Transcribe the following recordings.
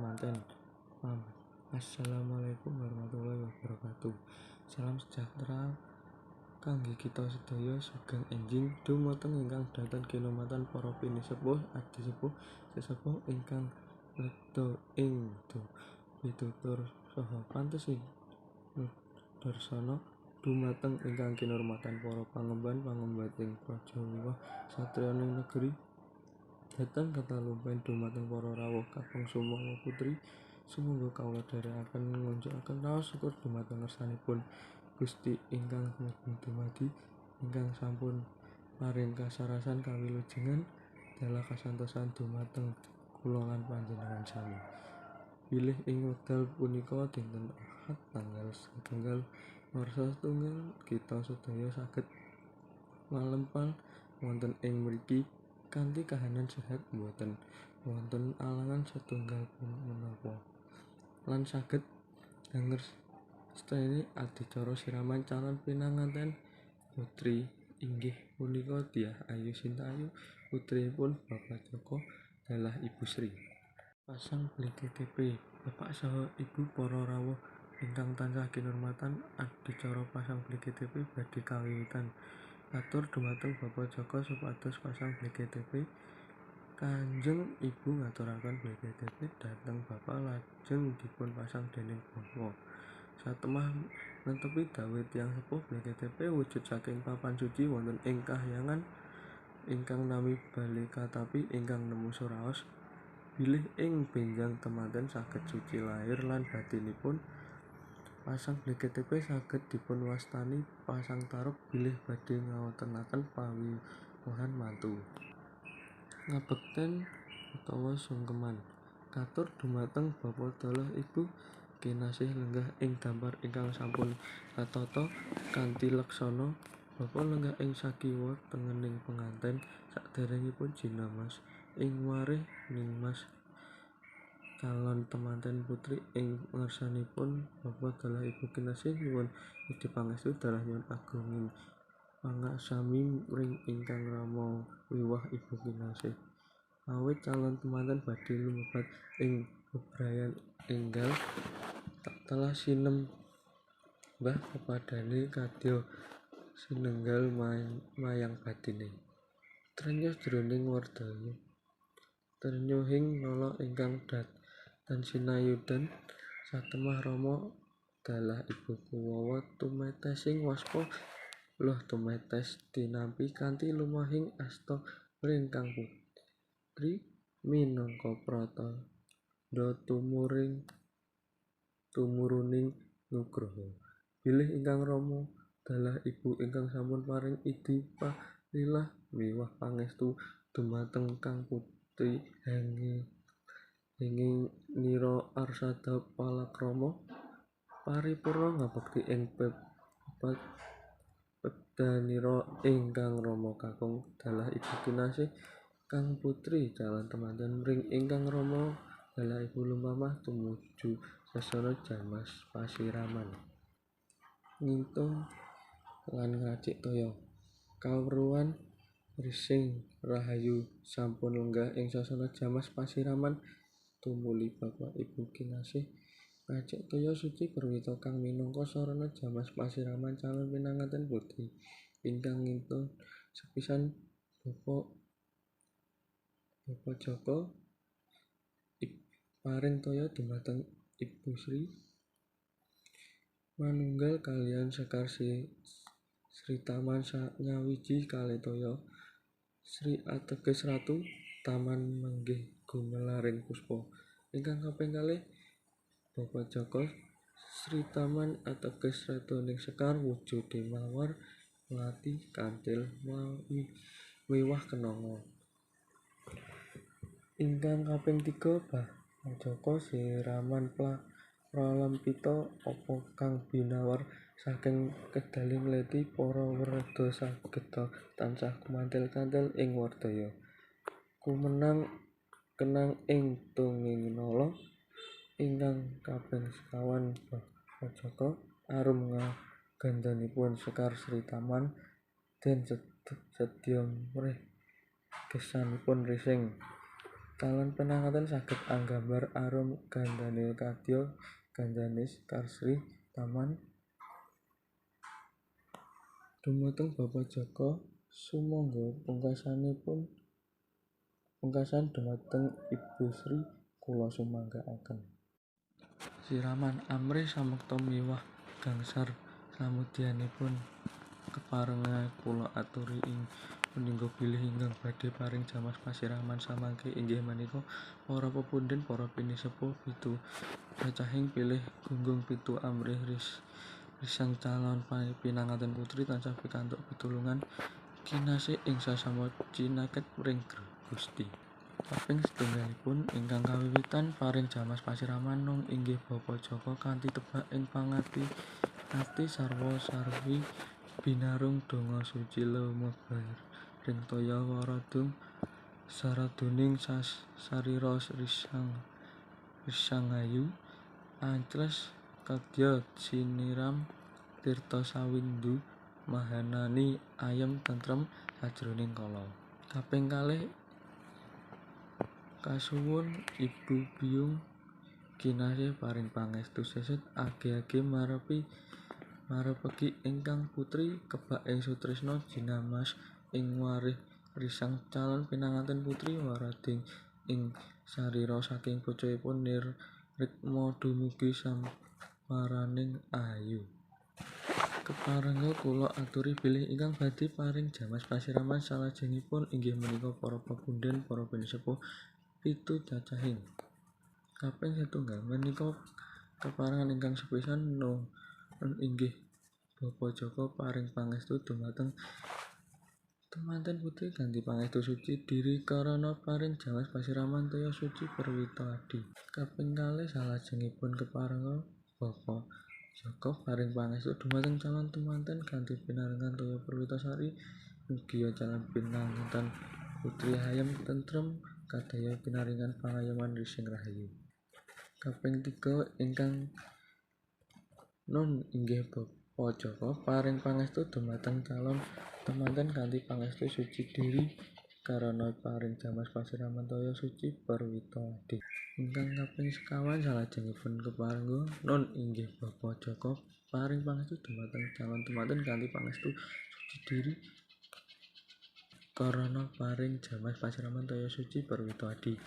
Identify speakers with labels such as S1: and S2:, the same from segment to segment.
S1: temanten. Assalamualaikum warahmatullahi wabarakatuh. Salam sejahtera kangge kita sedaya sugeng enjing dumateng ingkang dateng kinumatan para pinisepuh, adi sepuh, sesepuh ingkang nedha ing pitutur saha pantesing darsana dumateng ingkang kinurmatan para pangemban-pangembating praja miwah satriyaning negeri. Datang ketalumpen dumateng para rawuh kakung sumawa putri, sumangga kawula dherekaken ngunjukaken raos syukur dumateng ngarsanipun Gusti ingkang Maha Dumadi, ingkang sampun paring kasarasan kawilujengan dalah kasantosan dumateng kula lan panjenengan sami. Bilih ing wekdal punika dinten Ahad tanggal 1 Maret kita sedaya saged malempal wonten ing mriki kanthi kahanan sehat, boten wonten alangan setunggal pun menapa, lan saged ngrestani adicara siraman calon pinanganten putri inggih punika Dyah Ayu Sinta Ayu, putrinipun Bapak Joko dalah Ibu Sri. Pasang BLKTP Bapak saha Ibu para rawuh ingkang tansah kinurmatan, adicara pasang BLKTP badhe kawiwitan. Atur dumateng Bapak Joko supados pasang BLKTP. Kanjeng Ibu ngaturaken BLKTP dhateng Bapak lajeng dipun pasang déning Bapak. Satemah netepi dawuh tiyang sepuh, BLKTP wujud saking papan suci wonten ing kahyangan ingkang nami Balikatapi ingkang nemu suraos. Bilih ing benjang temanten saged suci lahir lan batinipun. Pasang BLKTP saged dipunwastani pasang taruk bilih badhe ngawontenaken pawiwahan mantu, ngabekten utawa sungkeman. Katur dumateng Bapak dalah Ibu kinasih lenggah ing dampar ingkang sampun katata kanthi laksana. Bapak lenggah ing sakiwa tengening penganten sadèrèngipun jinamas ing wareh ningmas calon temanten putri ing ngarsanipun Bapak dalah Ibu kinasih nyuwun idi pangestu dalah nyuwun agunging pangasami ring ingkang rama wiwah Ibu kinasih. Awit calon temanten badhe lumebat ing bebrayan enggal, tatkala sinembah pepadane kadya sinenggal mayang batine. Trenyuh jroning werdaya trenyuhing nala ingkang datan sinayudhan satemah Rama dalah Ibu kuwawa tumetesing waspa luh tumetes tinampi kanthi lumahing asta mringkang putri minangka pratandha tumuruning nugraha. Bilih ingkang Rama dalah Ibu ingkang sampun paring idi palilah miwah pangestu dumateng kang putri henging nira arsada palakrama paripurna ngabekti ing pepdanira ingkang rama kakung dalah Ibu kinasih kang putri calon temanten ring ingkang rama dalah Ibu lumpamah tumuju sasana Jamas Pasiraman. Ngintung lan ngracik toya kawruhan rising rahayu sampun lenggah ing sasana Jamas Pasiraman tumuli Bapak Ibu kinasih ngajik toya suci Purwita kang minangka sarana Jamas Pasiraman calon pinanganten putri ingkang ngintung sepisan Bapak Joko paring toya dumateng Ibu Sri manunggal kaliyan Sekar Sri Taman nyawiji kalih toya. Sri ateges ratu, taman manggih gumelaring puspa. Ingkang kaping kalih Bapak Joko Sri Taman ateges ratuning Sekar, wujude mawar melati kanthil miwah kenanga. Ingkang kaping 3 Bapak Joko siraman pralempita apa kang binawar saking kedaling leti para werda sageda tansah kumantil-kantil ing wardaya. Kumenang kenang ing tunging nala. Ingkang kaping 5 Bapak Joko arum ngagandhanipun Sekar Sri Taman den sedya mrih gesangipun rising. Calon penangatan saged anggambar arum Gandanil Kadya Gandanis Karsri Taman dumateng Bapak Jaka sumangga pungkasan dumateng Ibu Sri kula sumanggaaken. Siraman amrih samekta miwah gangsar samudyanipun keparenga kula aturi ing puningga bilih ingkang badhe paring jamas pasiraman samangke inggih menika para pepundhen para pinisepuh pitu cacahing pilih gunggung pitu amrih risang calon pinanganten putri tansah pikantuk pitulungan kinasih ing sasama cinaket ring Gusti. Kaping setunggalipun ingkang kawiwitan paring jamas pasiraman nung inggih Bapak Jaka kanthi tebak ing pangati ati sarwa sarwi binarung donga suci lumebar ring toya waradung saradoning sarira risangayu ancles kadya siniram tirta sawindu mahanani ayem tentrem sajroning kala. Kaping kalih kasuwun Ibu Biyung kinasih paring pangestu seset age-age marepeki ingkang putri kebak ing sutresna jinamas ing warih risang calon pinanganten putri warading ing sarira saking pucuipun nirikma dumugi samaraning ahayu. Keparenga kula aturi bilih ingkang badhe paring jamas pasiraman salajengipun inggih menika para pepundhen para pinisepuh pitu cacahing. Kaping setunggal menika keparengan ingkang sepisan nun inggih Bapak Jaka paring pangestu dumateng temanten putri kanthi pangestu suci diri karana paring jamas pasiraman toya suci perwita adi. Kaping kalih salajengipun keparenga Bapak Jaka paring pangestu dumateng calon temanten kanthi pinaringan toya perwita sari mugia calon pinanganten putri ayem tentrem kadaya pinaringan pangayoman rising rahayu. Kaping 3 ingkang nun inggih Bapak Jaka paring pangestu dumateng calon temanten kanthi pangestu suci diri karana paring jamas pasiraman toya suci perwita adi. Ingkang kaping sekawan salajengipun keparenga nun inggih Bapak Jaka paring pangestu dumateng calon temanten kanthi pangestu suci diri karana paring jamas pasiraman toya suci perwita adi.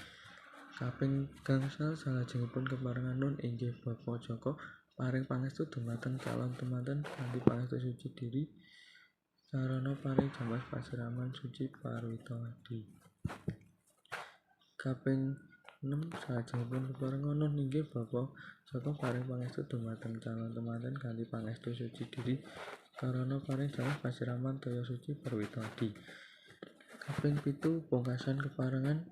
S1: Kaping gangsal salajengipun keparengan nun inggih Bapak Jaka paring pangestu dumateng calon temanten kanthi pangestu suci diri sarana paring jamas pasiraman suci perwita adi. Kaping 6 salajengipun keparenga nun inggih Bapak Jaka paring pangestu dumateng calon temanten kanthi pangestu suci diri karana paring jamas pasiraman toya suci perwita adi. Kaping 7 pungkasan keparengan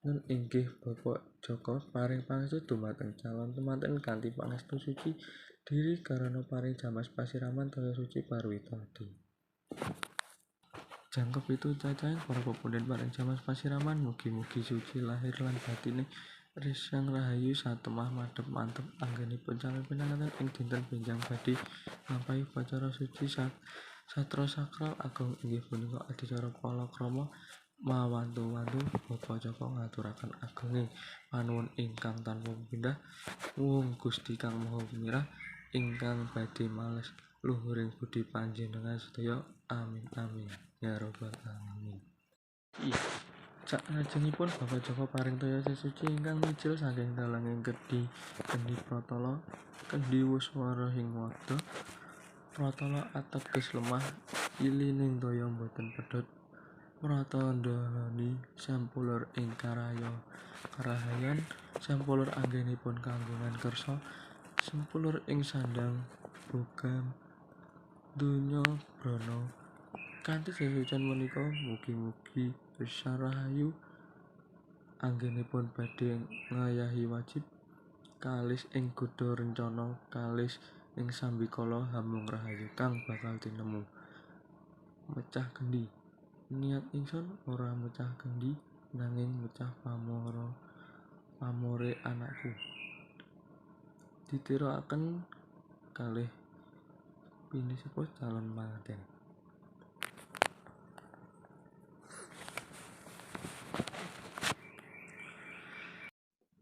S1: nun inggih Bapak Jaka paring pangestu dumateng calon temanten kanthi pangestu suci diri karana paring jamas pasiraman toya suci perwita adi. Jangkep pitu cacahing para pepundhen paring jamas pasiraman mugi-mugi suci lahir lan batine risang rahayu satemah madhep mantep anggenipun calon pinanganten ing dinten benjang badhe nglampahi upacara suci satra sakral agung inggih punika adicara palakrama mawantu-wantu Bapak Jaka ngaturaken agunging panuwun ingkang tanpa pindah muhung Gusti Kang Maha Mirah ingkang badhe males luhuring budi panjenengan sedaya amin amin ya rabbal alamin. Salajengipun Bapak Jaka paring toya sesuci ingkang mijil saking dalenging kendi pratala kendi wuswara hing wada pratala ateges lemah ilining toya boten pedhot pratandhani sampulur ing karahayan sampulur anggenipun kanggongan kersa sampulur ing sandang bogam donya brana kanthi sesucen menika mugi-mugi risang rahayu anggenipun badhe ngayahi wajib kalis ing godha rencana kalis ing sambikala hamung rahayu kang bakal tinemu. Mecah kendi niat ingsun ora mecah kendi nanging mecah pamore anakku ditiraken kalih pinisepuh calon manganten.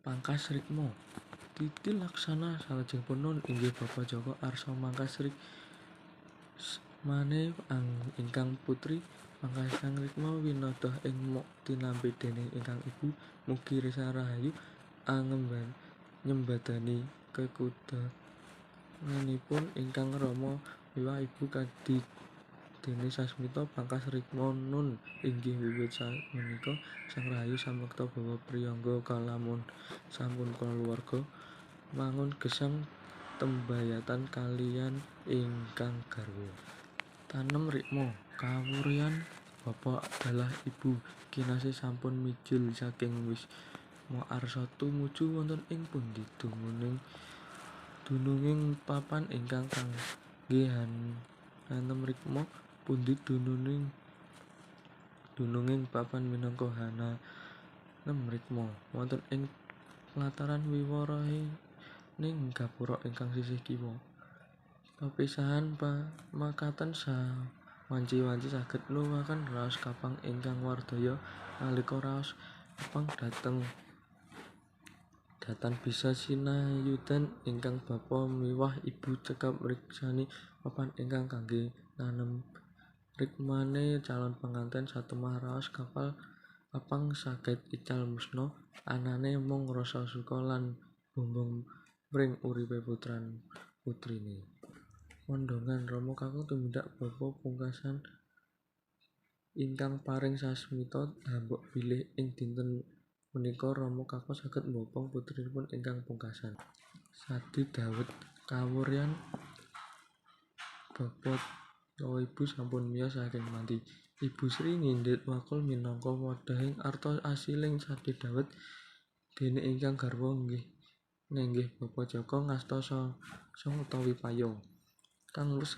S1: Pangkas Rikma. Titi Laksana salajengipun nun inggih Bapak Joko Arsa Mangkas Rikmane ingkang putri Pangkasang Rikma winodoh ing mok tinampi déning ingkang ibu mugi Risa Rahayu angemban nyembadani kekudanganipun ingkang Rama miwah ibu kadi dene Sasmita Pangkas Rikma nun inggih wiwit samenika Sang Rahayu samekta bahwa priyangga kalamun sampun kulawarga mangun gesang tembayatan kaliyan ingkang garwa. Tanem Rikma kawuryan Bapak dalah Ibu kinasih sampun mijil saking Wisma Arsa tumuju wonten ing pundi dununging papan ingkang kangge hanem Rikma pundi dununging papan minangka hanem Rikma wonten ing pelataran wiwaraning gapura ingkang sisih kiwa. Pepisahan makaten sawanci-wanci saged nuwuhaken raos kapang ingkang wardaya nalika raos kapang dhateng bisa sinayudan ingkang bapa miwah ibu cekap mriksani papan ingkang kangge nanem rikmane calon penganten satemah raos kapang saged ical musna anane mung rasa suka lan bombong mring uripe putrine. Mondhongan Rama kakung tumindak bapa pungkasan ingkang paring Sasmita hambuk bilih ing dinten punika Rama kakung saged mbopong putrinipun ingkang pungkasan. Sadi dawet kawuryan Bapak saha Ibu sampun miyos saking manti. Ibu Sri ngindhit wakul minangka wadhahing arta asiling sadi dawet dene ingkang garwa nenggih Bapak Joko ngasta song utawi payung. Kang wus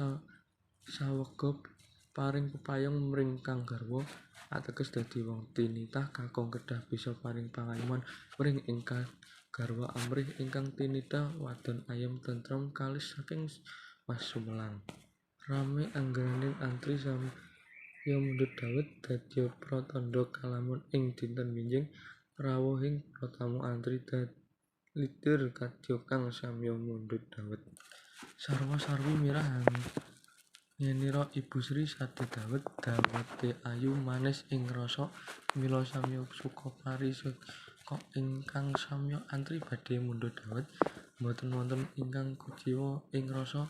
S1: sawega paring pepayung mring kang garwa ateges dadi wong tinitah kakung kedah bisa paring pangayuman mring ingkang garwa amrih ingkang tinitah wadon ayem tentrem kalis saking Mas Sumelang. Rame anggenaning antri samya mundhut dawet dadya pratandha kalamun ing dinten minjing rawuhing para tamu antri litir kadya kang samya mundhut dawet. Sarwa-sarwi mirah ngenira Ibu Sri sadi dawete ayu manis ing rasa mila samya suka pariseka ingkang samya antri badhe mundhut dawet boten wonten ingkang kuciwa ing rasa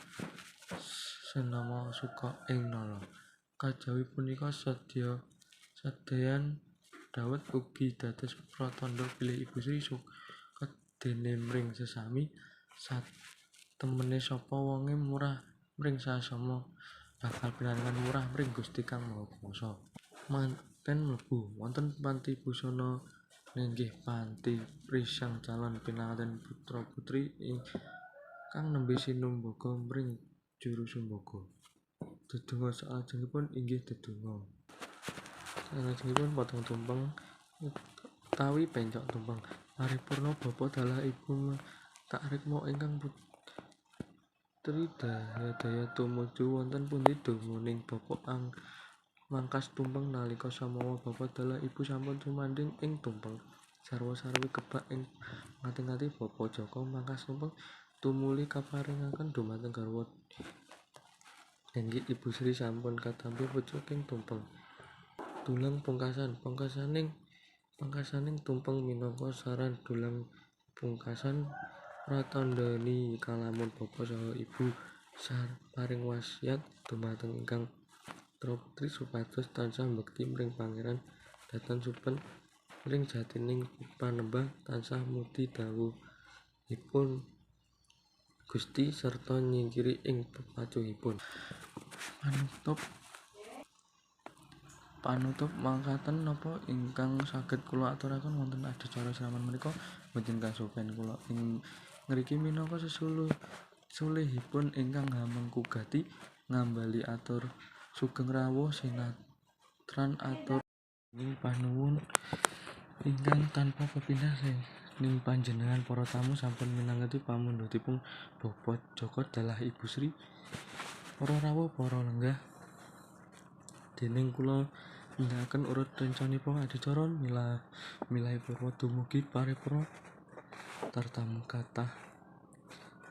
S1: senama suka ing nala. Kajawi punika sedayan dawet ugi dados pratandha bilih Ibu Sri suket dene mring sesami satemene sapa wonge murah mring sasama bakal pinaringan murah mring Gusti Kang Maha Kuwasa. Manten mlebu wonten panti busana nenggih panti prisang calon pinanganten putra putri ingkang nembe sinumbaga mring juru sumbaga. Dedonga salajengipun inggih dedonga. Salajengipun potong tumpeng utawi pencok tumpeng. Paripurna Bapak dalah Ibu tak rikma ingkang putri daya tumuju wonten pundi dununging Bapak mangkas tumpeng nalika samawa Bapak dalah Ibu sampun sumandhing ing tumpeng. Sarwa-sarwi kebak ing ngati-ngati Bapak Joko mangkas tumpeng tumuli kaparingaken dhumateng garwa nenggih Ibu Sri sampun katampi pucuking tumpeng. Dulang pungkasaning tumpeng minangka saran dulang pungkasan pratandhani kalamun Bapak saha Ibu paring wasiat dhumateng ingkang putra putri supados tansah bekti mring Pangeran dhateng supen mring jatining panembah tansah muti dawuhipun Gusti sarta nyingkiri ing pepacuhipun. Panutup mangkaten napa ingkang saged kula aturaken wonten adicara siraman menika boten kasupen kula ing ngriki minangka sesulihipun ingkang hamengkugati ngambali atur sugeng rawuh sinatran atur ing panuwun ingkang tanpa pepindhah ing panjenengan para tamu sampun minangketi pamundhutipun Bapak Joko dalah Ibu Sri. Para rawuh para lenggah déning kula nindakaken urut rencanipun adicara milai purwa dumugi paripurna tartamu kathah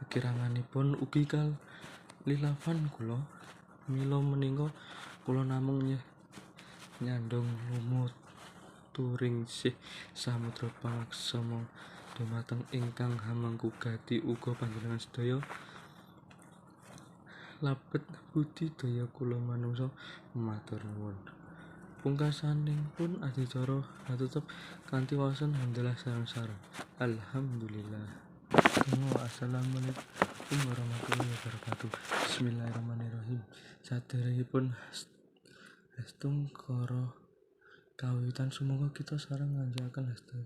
S1: kekiranganipun ugi kalilafan kula. Mila menika kula namung nyandhong lumut turing sih samudra pangaksama dumateng ingkang hamangkugati uga panjenengan sedaya labet budidaya kula manungsa matur nuwun. Pungkasanipun adicara katutup kanthi waosan hamdalah sareng-sareng. Alhamdulillah. Assalamualaikum warahmatullahi wabarakatuh. Bismillahirrahmanirrahim. Saderengipun hastung kara kawiwitan sumangga kita sareng nganjaraken hasta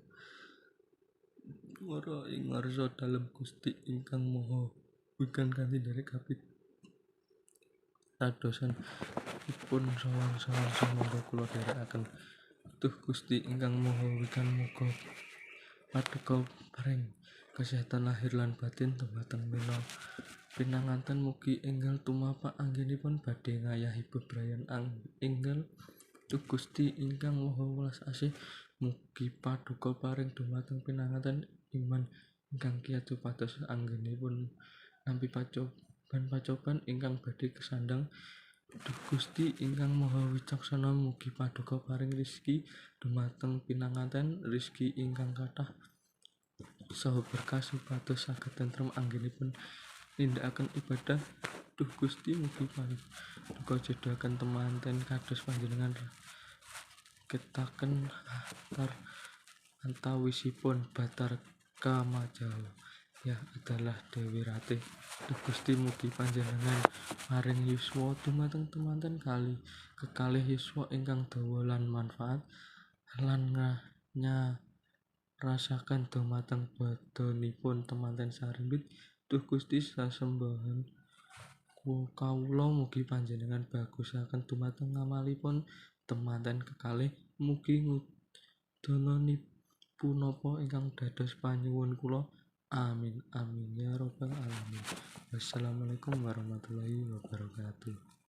S1: wara ing ngarsa dalem Gusti ingkang Maha wikan kanthi derek kapitadosan ipun sawang-sawang sumangga kula dherekaken. Duh Gusti ingkang Maha wikan muga paduka paring kesehatan lahir lan batin dumateng mila pinanganten mugi enggal tumapak anggenipun badhe ngayahi bebrayan enggal. Duh Gusti ingkang Maha welas asih mugi paduka paring dumateng pinanganten iman ingkang kiyat supados anggenipun nampi pacoban ingkang badhe kesandang. Duh Gusti ingkang Maha wicaksana mugi paduka paring rezeki dumateng pinanganten, rezeki ingkang kathah saha berkah supados saged tentrem anggenipun nindakaken ibadah. Duh Gusti mugi paduka jedaken temanten kados panjenengan ketaken antawisipun Bathara Kamajaya ya adalah Dewi Ratih. Duh Gusti mugi panjenengan paring yuswa dumateng temanten kekalih yuswa ingkang dawa lan manfaat lan rasaken dumateng badanipun temanten sarimbit. Duh Gusti sesembahan kawula mugi panjenengan bagusaken dumateng ngamalipun temanten kekalih. Mugi ngudana punapa ingkang dados panyuwun kula. Amin amin ya rabbal alamin. Wassalamualaikum warahmatullahi wabarakatuh.